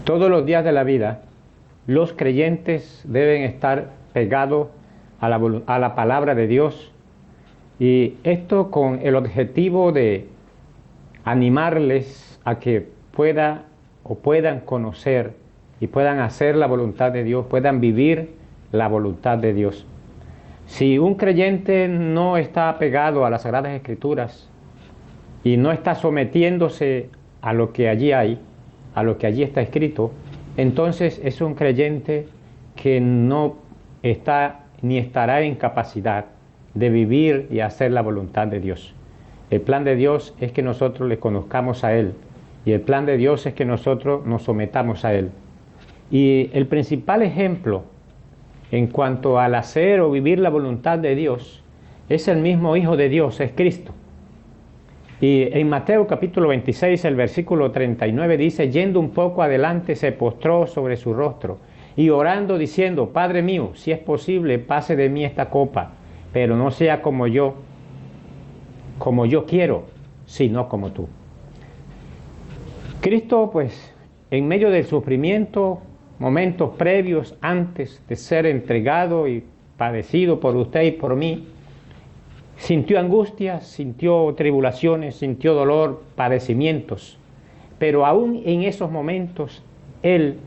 Todos los días de la vida, los creyentes deben estar pegados a la palabra de Dios, y esto con el objetivo de animarles a que puedan conocer y puedan hacer la voluntad de Dios, puedan vivir la voluntad de Dios. Si un creyente no está pegado a las Sagradas Escrituras y no está sometiéndose a lo que allí hay, a lo que allí está escrito, entonces es un creyente que no está ni estará en capacidad de vivir y hacer la voluntad de Dios. El plan de Dios es que nosotros le conozcamos a Él, y el plan de Dios es que nosotros nos sometamos a Él. Y el principal ejemplo en cuanto al hacer o vivir la voluntad de Dios es el mismo Hijo de Dios, es Cristo. Y en Mateo capítulo 26, el versículo 39 dice: yendo un poco adelante, se postró sobre su rostro y orando diciendo: Padre mío, si es posible, pase de mí esta copa, pero no sea como yo quiero, sino como tú. Cristo, pues, en medio del sufrimiento, momentos previos antes de ser entregado y padecido por usted y por mí, sintió angustias, sintió tribulaciones, sintió dolor, padecimientos, pero aún en esos momentos Él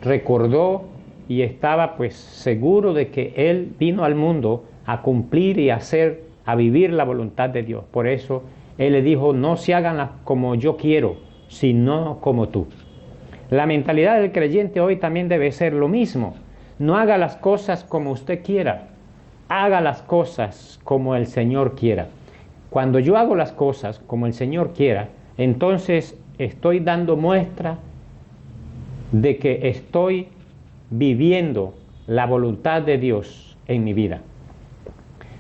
recordó y estaba pues seguro de que Él vino al mundo a cumplir y a vivir la voluntad de Dios. Por eso Él le dijo: no se hagan como yo quiero, sino como tú. La mentalidad del creyente hoy también debe ser lo mismo. No haga las cosas como usted quiera, haga las cosas como el Señor quiera. Cuando yo hago las cosas como el Señor quiera, entonces estoy dando muestra de que estoy viviendo la voluntad de Dios en mi vida.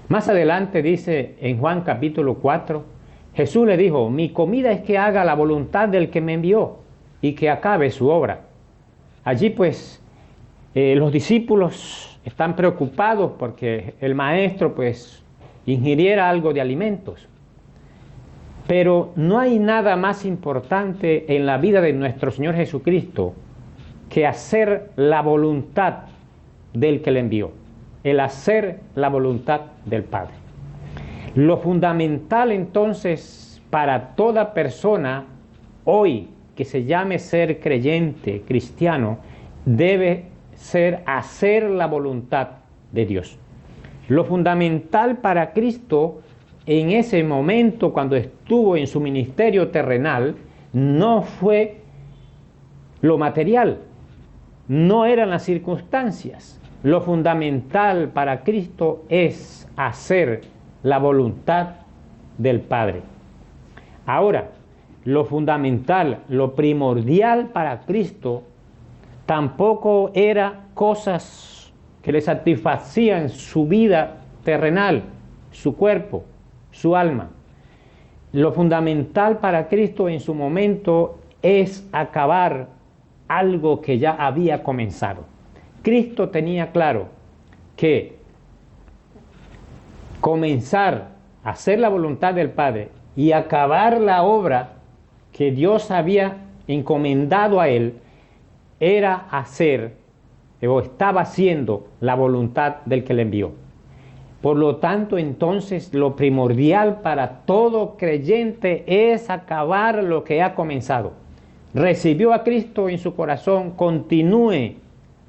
Más adelante dice en Juan capítulo 4, Jesús le dijo: mi comida es que haga la voluntad del que me envió y que acabe su obra. Allí pues los discípulos están preocupados porque el maestro pues ingiriera algo de alimentos. Pero no hay nada más importante en la vida de nuestro Señor Jesucristo que hacer la voluntad del que le envió, el hacer la voluntad del Padre. Lo fundamental entonces para toda persona hoy que se llame ser creyente, cristiano, debe ser hacer la voluntad de Dios. Lo fundamental para Cristo en ese momento, cuando estuvo en su ministerio terrenal, no fue lo material, no eran las circunstancias. Lo fundamental para Cristo es hacer la voluntad del Padre. Ahora, lo fundamental, lo primordial para Cristo tampoco era cosas que le satisfacían su vida terrenal, su cuerpo, su alma. Lo fundamental para Cristo en su momento es acabar algo que ya había comenzado. Cristo tenía claro que comenzar a hacer la voluntad del Padre y acabar la obra que Dios había encomendado a Él era hacer o estaba haciendo la voluntad del que le envió. Por lo tanto, entonces, lo primordial para todo creyente es acabar lo que ha comenzado. Recibió a Cristo en su corazón, continúe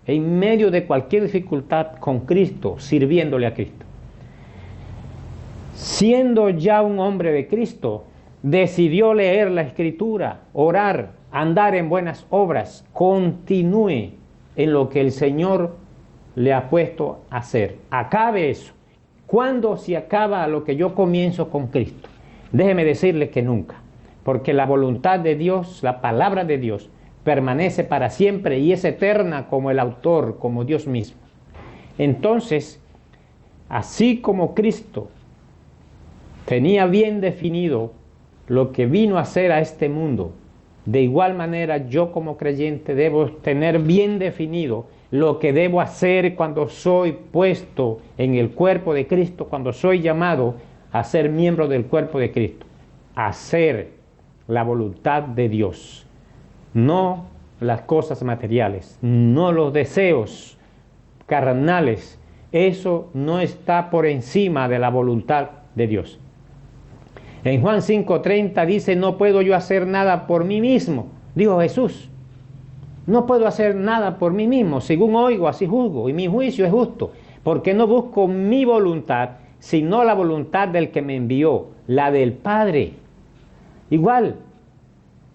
en medio de cualquier dificultad con Cristo, sirviéndole a Cristo. Siendo ya un hombre de Cristo, decidió leer la Escritura, orar, andar en buenas obras, continúe en lo que el Señor le ha puesto a hacer. Acabe eso. ¿Cuándo se acaba lo que yo comienzo con Cristo? Déjeme decirle que nunca, porque la voluntad de Dios, la palabra de Dios, permanece para siempre y es eterna como el autor, como Dios mismo. Entonces, así como Cristo tenía bien definido lo que vino a hacer a este mundo, de igual manera yo como creyente debo tener bien definido lo que debo hacer cuando soy puesto en el cuerpo de Cristo, cuando soy llamado a ser miembro del cuerpo de Cristo. Hacer la voluntad de Dios, no las cosas materiales, no los deseos carnales. Eso no está por encima de la voluntad de Dios. En Juan 5:30 dice, no puedo yo hacer nada por mí mismo, dijo Jesús. No puedo hacer nada por mí mismo, según oigo, así juzgo, y mi juicio es justo, porque no busco mi voluntad, sino la voluntad del que me envió, la del Padre. Igual,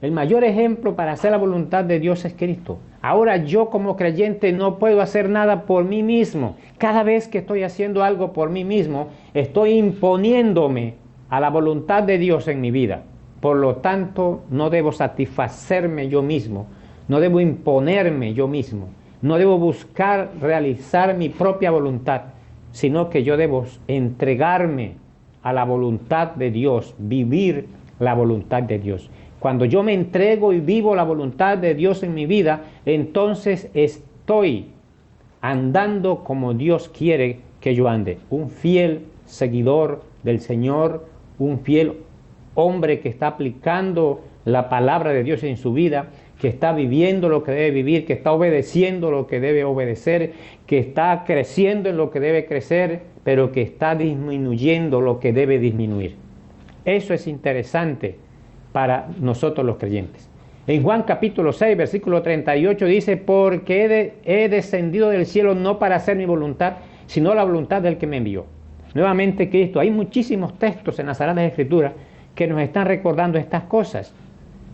el mayor ejemplo para hacer la voluntad de Dios es Cristo. Ahora yo como creyente no puedo hacer nada por mí mismo. Cada vez que estoy haciendo algo por mí mismo, estoy imponiéndome a la voluntad de Dios en mi vida. Por lo tanto, no debo satisfacerme yo mismo, no debo imponerme yo mismo, no debo buscar realizar mi propia voluntad, sino que yo debo entregarme a la voluntad de Dios, vivir la voluntad de Dios. Cuando yo me entrego y vivo la voluntad de Dios en mi vida, entonces estoy andando como Dios quiere que yo ande. Un fiel seguidor del Señor, un fiel hombre que está aplicando la palabra de Dios en su vida, que está viviendo lo que debe vivir, que está obedeciendo lo que debe obedecer, que está creciendo en lo que debe crecer, pero que está disminuyendo lo que debe disminuir. Eso es interesante para nosotros los creyentes. En Juan capítulo 6, versículo 38 dice, porque he descendido del cielo no para hacer mi voluntad, sino la voluntad del que me envió. Nuevamente Cristo, hay muchísimos textos en las Sagradas Escrituras que nos están recordando estas cosas.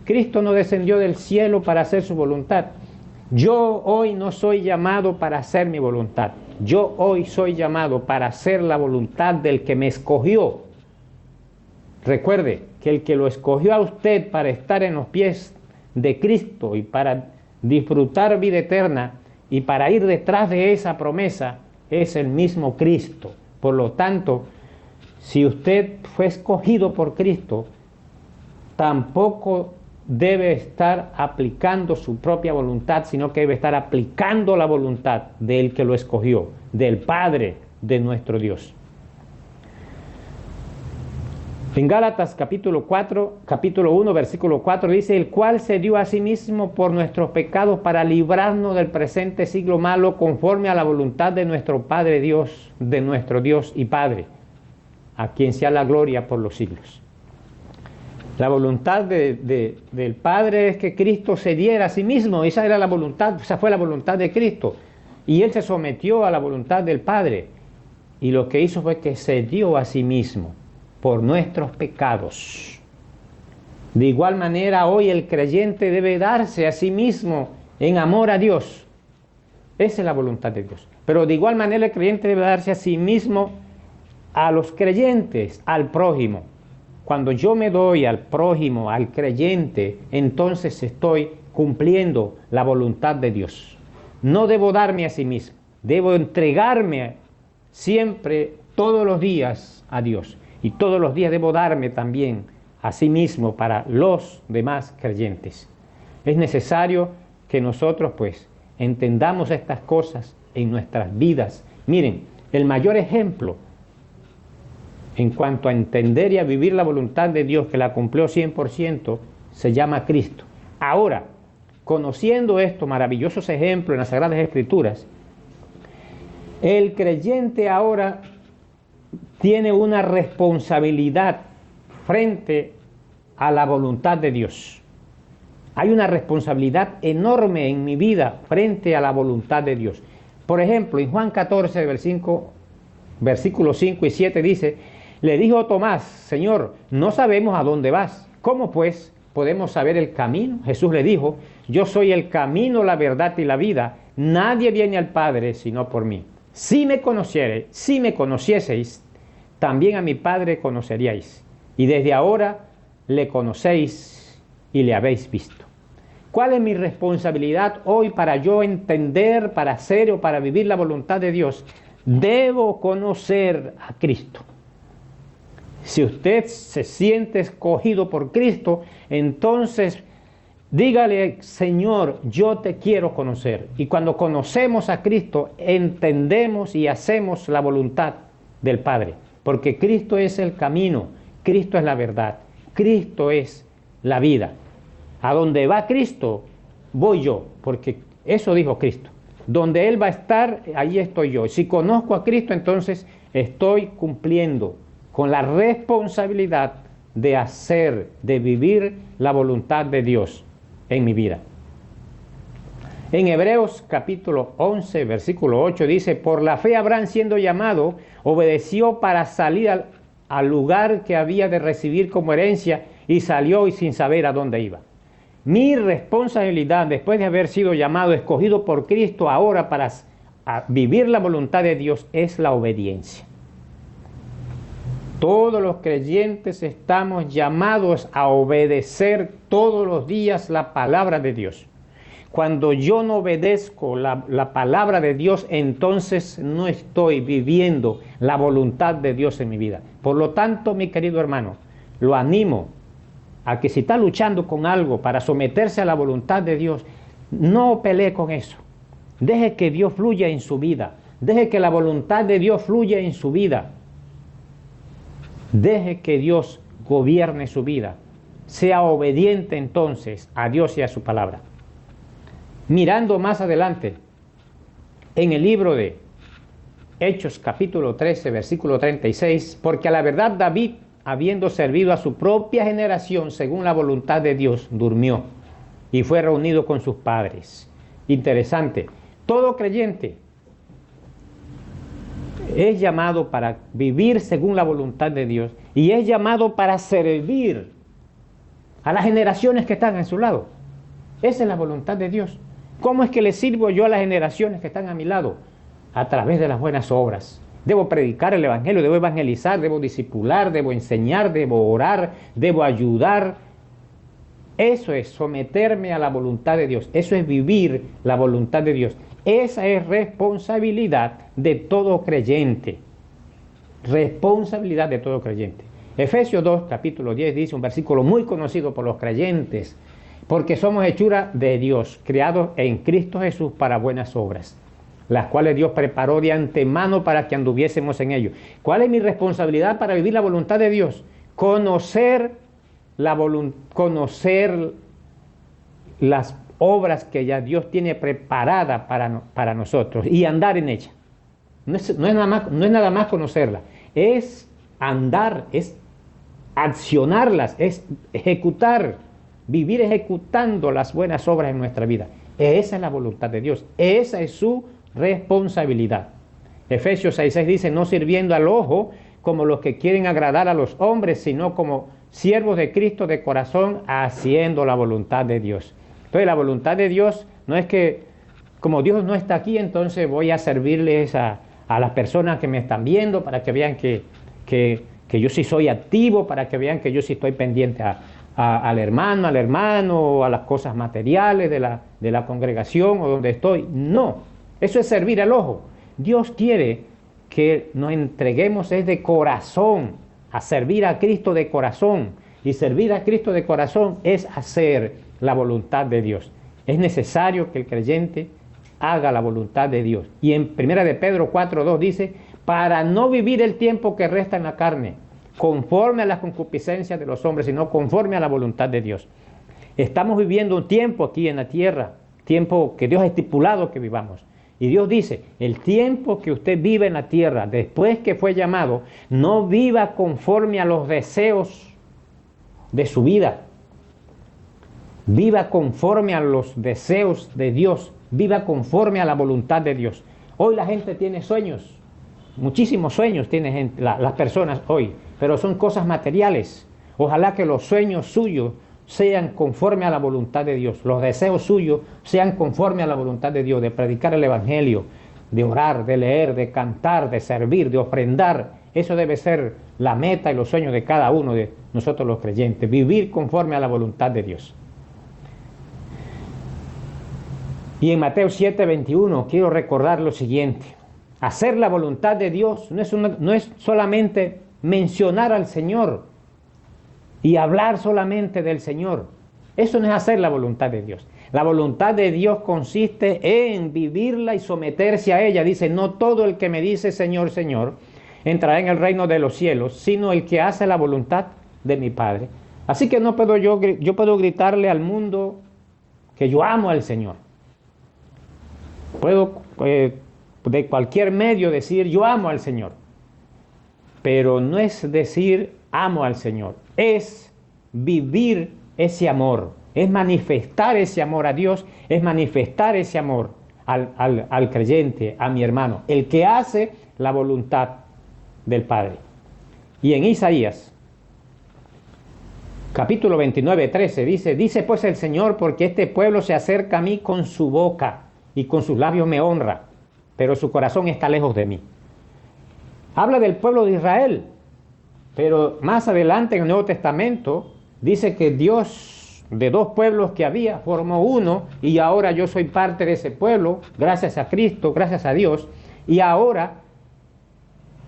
Cristo no descendió del cielo para hacer su voluntad. Yo hoy no soy llamado para hacer mi voluntad. Yo hoy soy llamado para hacer la voluntad del que me escogió. Recuerde que el que lo escogió a usted para estar en los pies de Cristo y para disfrutar vida eterna y para ir detrás de esa promesa es el mismo Cristo. Por lo tanto, si usted fue escogido por Cristo, tampoco debe estar aplicando su propia voluntad, sino que debe estar aplicando la voluntad del que lo escogió, del Padre de nuestro Dios. En Gálatas capítulo 1, versículo 4 dice, el cual se dio a sí mismo por nuestros pecados para librarnos del presente siglo malo conforme a la voluntad de nuestro Padre Dios, de nuestro Dios y Padre, a quien sea la gloria por los siglos. La voluntad del Padre es que Cristo se diera a sí mismo. Esa era la voluntad, esa fue la voluntad de Cristo. Y Él se sometió a la voluntad del Padre. Y lo que hizo fue que se dio a sí mismo por nuestros pecados. De igual manera, hoy el creyente debe darse a sí mismo en amor a Dios. Esa es la voluntad de Dios. Pero de igual manera el creyente debe darse a sí mismo a los creyentes, al prójimo. Cuando yo me doy al prójimo, al creyente, entonces estoy cumpliendo la voluntad de Dios. No debo darme a sí mismo, debo entregarme siempre, todos los días a Dios. Y todos los días debo darme también a sí mismo para los demás creyentes. Es necesario que nosotros pues entendamos estas cosas en nuestras vidas. Miren, el mayor ejemplo en cuanto a entender y a vivir la voluntad de Dios, que la cumplió 100%, se llama Cristo. Ahora, conociendo estos maravillosos ejemplos en las Sagradas Escrituras, el creyente ahora tiene una responsabilidad frente a la voluntad de Dios. Hay una responsabilidad enorme en mi vida frente a la voluntad de Dios. Por ejemplo, en Juan 14, versículos 5 y 7 dice, le dijo Tomás, Señor, no sabemos a dónde vas. ¿Cómo pues podemos saber el camino? Jesús le dijo, yo soy el camino, la verdad y la vida. Nadie viene al Padre sino por mí. Si me conocieseis, también a mi Padre conoceríais. Y desde ahora le conocéis y le habéis visto. ¿Cuál es mi responsabilidad hoy para yo entender, para hacer o para vivir la voluntad de Dios? Debo conocer a Cristo. Si usted se siente escogido por Cristo, entonces dígale, Señor, yo te quiero conocer. Y cuando conocemos a Cristo, entendemos y hacemos la voluntad del Padre. Porque Cristo es el camino, Cristo es la verdad, Cristo es la vida. A donde va Cristo, voy yo, porque eso dijo Cristo. Donde Él va a estar, allí estoy yo. Si conozco a Cristo, entonces estoy cumpliendo con la responsabilidad de hacer, de vivir la voluntad de Dios en mi vida. En Hebreos capítulo 11, versículo 8 dice, por la fe Abraham siendo llamado, obedeció para salir al lugar que había de recibir como herencia y salió y sin saber a dónde iba. Mi responsabilidad después de haber sido llamado, escogido por Cristo ahora para vivir la voluntad de Dios es la obediencia. Todos los creyentes estamos llamados a obedecer todos los días la palabra de Dios. Cuando yo no obedezco la palabra de Dios, entonces no estoy viviendo la voluntad de Dios en mi vida. Por lo tanto, mi querido hermano, lo animo a que si está luchando con algo para someterse a la voluntad de Dios, no pelee con eso. Deje que Dios fluya en su vida. Deje que la voluntad de Dios fluya en su vida. Deje que Dios gobierne su vida. Sea obediente entonces a Dios y a su palabra. Mirando más adelante, en el libro de Hechos capítulo 13, versículo 36, porque a la verdad David, habiendo servido a su propia generación según la voluntad de Dios, durmió y fue reunido con sus padres. Interesante, todo creyente es llamado para vivir según la voluntad de Dios y es llamado para servir a las generaciones que están a su lado. Esa es la voluntad de Dios. ¿Cómo es que le sirvo yo a las generaciones que están a mi lado? A través de las buenas obras. Debo predicar el evangelio, debo evangelizar, debo discipular, debo enseñar, debo orar, debo ayudar. Eso es someterme a la voluntad de Dios. Eso es vivir la voluntad de Dios. Esa es responsabilidad de todo creyente. Responsabilidad de todo creyente. Efesios 2, capítulo 10 dice un versículo muy conocido por los creyentes. Porque somos hechura de Dios, creados en Cristo Jesús para buenas obras, las cuales Dios preparó de antemano para que anduviésemos en ello. ¿Cuál es mi responsabilidad para vivir la voluntad de Dios? Conocer las obras que ya Dios tiene preparadas para nosotros y andar en ellas. No es nada más conocerlas, es andar, es accionarlas, es ejecutar. Vivir ejecutando las buenas obras en nuestra vida. Esa es la voluntad de Dios. Esa es su responsabilidad. Efesios 6:6 dice, no sirviendo al ojo como los que quieren agradar a los hombres, sino como siervos de Cristo de corazón, haciendo la voluntad de Dios. Entonces la voluntad de Dios no es que, como Dios no está aquí, entonces voy a servirles a las personas que me están viendo para que vean que yo sí soy activo, para que vean que yo sí estoy pendiente al hermano, a las cosas materiales de la congregación o donde estoy. No, eso es servir al ojo. Dios quiere que nos entreguemos es de corazón, a servir a Cristo de corazón. Y servir a Cristo de corazón es hacer la voluntad de Dios. Es necesario que el creyente haga la voluntad de Dios. Y en 1 de Pedro 4:2 dice, para no vivir el tiempo que resta en la carne, conforme a las concupiscencias de los hombres, sino conforme a la voluntad de Dios. Estamos viviendo un tiempo aquí en la tierra, tiempo que Dios ha estipulado que vivamos. Y Dios dice, el tiempo que usted vive en la tierra, después que fue llamado, no viva conforme a los deseos de su vida. Viva conforme a los deseos de Dios. Viva conforme a la voluntad de Dios. Hoy la gente tiene sueños. Muchísimos sueños tienen las personas hoy, pero son cosas materiales. Ojalá que los sueños suyos sean conforme a la voluntad de Dios, los deseos suyos sean conforme a la voluntad de Dios, de predicar el evangelio, de orar, de leer, de cantar, de servir, de ofrendar. Eso debe ser la meta y los sueños de cada uno de nosotros los creyentes, vivir conforme a la voluntad de Dios. Y en Mateo 7:21 quiero recordar lo siguiente: hacer la voluntad de Dios no es solamente mencionar al Señor y hablar solamente del Señor. Eso no es hacer la voluntad de Dios. La voluntad de Dios consiste en vivirla y someterse a ella. Dice, no todo el que me dice Señor, Señor, entrará en el reino de los cielos, sino el que hace la voluntad de mi Padre. Así que yo puedo gritarle al mundo que yo amo al Señor. Puedo de cualquier medio decir yo amo al Señor, pero no es decir amo al Señor, es vivir ese amor, es manifestar ese amor a Dios, es manifestar ese amor al creyente, a mi hermano, el que hace la voluntad del Padre. Y en Isaías, capítulo 29, 13, dice pues el Señor, porque este pueblo se acerca a mí con su boca y con sus labios me honra, pero su corazón está lejos de mí. Habla del pueblo de Israel, pero más adelante en el Nuevo Testamento dice que Dios, de dos pueblos que había, formó uno, y ahora yo soy parte de ese pueblo, gracias a Cristo, gracias a Dios, y ahora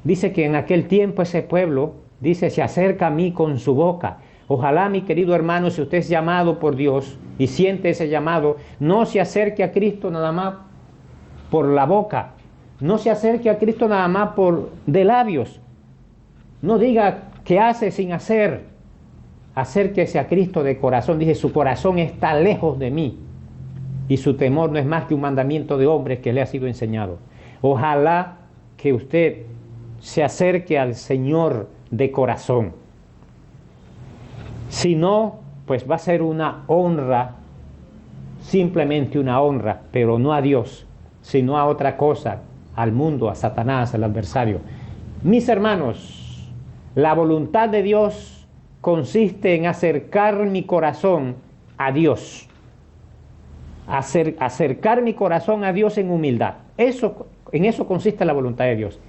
dice que en aquel tiempo ese pueblo, dice, se acerca a mí con su boca. Ojalá, mi querido hermano, si usted es llamado por Dios y siente ese llamado, no se acerque a Cristo nada más por la boca, no se acerque a Cristo nada más por de labios, no diga qué hace sin hacer, acérquese a Cristo de corazón. Dice, su corazón está lejos de mí y su temor no es más que un mandamiento de hombres que le ha sido enseñado. Ojalá que usted se acerque al Señor de corazón. Si no, pues va a ser una honra, simplemente una honra, pero no a Dios, sino a otra cosa, al mundo, a Satanás, al adversario. Mis hermanos, la voluntad de Dios consiste en acercar mi corazón a Dios, acercar mi corazón a Dios en humildad. En eso consiste la voluntad de Dios.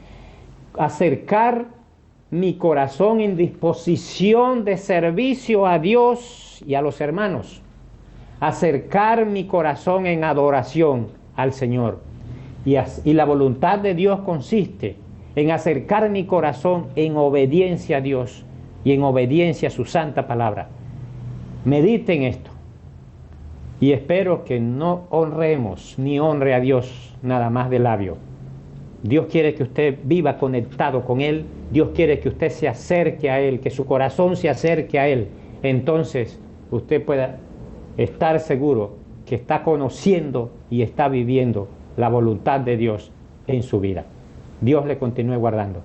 Acercar mi corazón en disposición de servicio a Dios y a los hermanos. Acercar mi corazón en adoración al Señor. Y la voluntad de Dios consiste en acercar mi corazón en obediencia a Dios y en obediencia a su santa palabra. Mediten esto. Y espero que no honremos ni honre a Dios nada más de labio. Dios quiere que usted viva conectado con Él. Dios quiere que usted se acerque a Él, que su corazón se acerque a Él. Entonces usted pueda estar seguro que está conociendo y está viviendo la voluntad de Dios en su vida. Dios le continúe guardando.